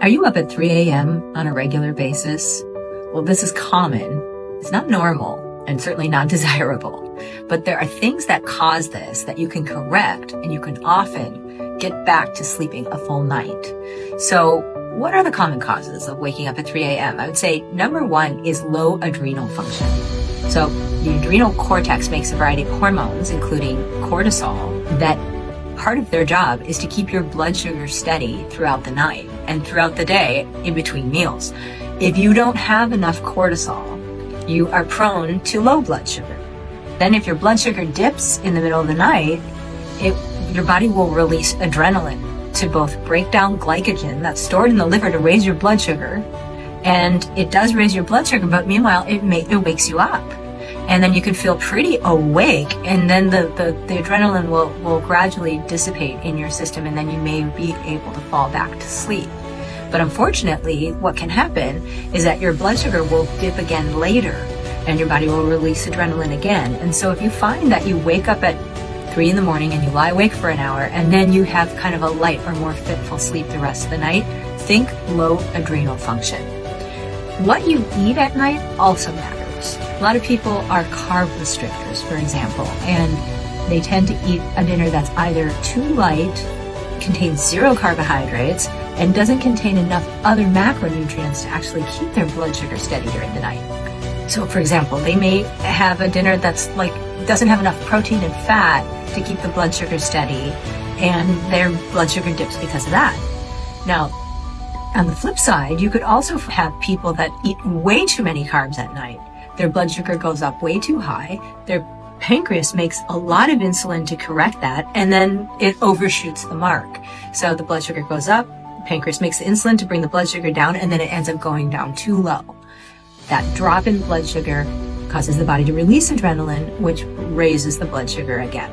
Are you up at 3 a.m. on a regular basis? Well, this is common. It's not normal and certainly not desirable. But there are things that cause this that you can correct, and you can often get back to sleeping a full night. So what are the common causes of waking up at 3 a.m.? I would say number one is low adrenal function. So the adrenal cortex makes a variety of hormones, including cortisol, that part of their job is to keep your blood sugar steady throughout the night and throughout the day in between meals. If you don't have enough cortisol, you are prone to low blood sugar. Then if your blood sugar dips in the middle of the night, your body will release adrenaline to both break down glycogen that's stored in the liver to raise your blood sugar. And it does raise your blood sugar, but meanwhile, it wakes you up. And then you can feel pretty awake, and then the adrenaline will gradually dissipate in your system, and then you may be able to fall back to sleep. But unfortunately, what can happen is that your blood sugar will dip again later, and your body will release adrenaline again. And so if you find that you wake up at 3 in the morning and you lie awake for an hour, and then you have kind of a light or more fitful sleep the rest of the night, think low adrenal function. What you eat at night also matters. A lot of people are carb restrictors, for example, and they tend to eat a dinner that's either too light, contains zero carbohydrates, and doesn't contain enough other macronutrients to actually keep their blood sugar steady during the night. So, for example, they may have a dinner that's doesn't have enough protein and fat to keep the blood sugar steady, and their blood sugar dips because of that. Now, on the flip side, you could also have people that eat way too many carbs at night. Their blood sugar goes up way too high. Their pancreas makes a lot of insulin to correct that, and then it overshoots the mark. So the blood sugar goes up, pancreas makes the insulin to bring the blood sugar down, and then it ends up going down too low. That drop in blood sugar causes the body to release adrenaline, which raises the blood sugar again.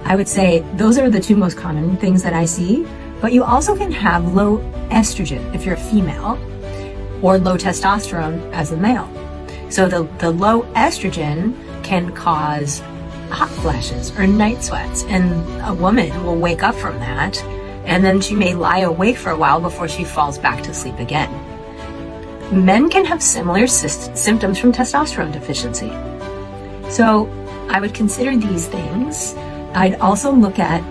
I would say those are the two most common things that I see, but you also can have low estrogen if you're a female, or low testosterone as a male. So the low estrogen can cause hot flashes or night sweats, and a woman will wake up from that, and then she may lie awake for a while before she falls back to sleep again. Men can have similar symptoms from testosterone deficiency. So I would consider these things. I'd also look at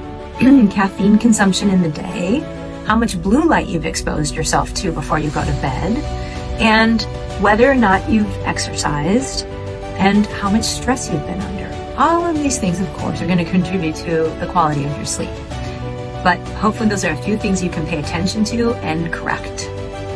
caffeine consumption in the day, how much blue light you've exposed yourself to before you go to bed, and whether or not you've exercised, and how much stress you've been under. All of these things, of course, are going to contribute to the quality of your sleep. But hopefully those are a few things you can pay attention to and correct.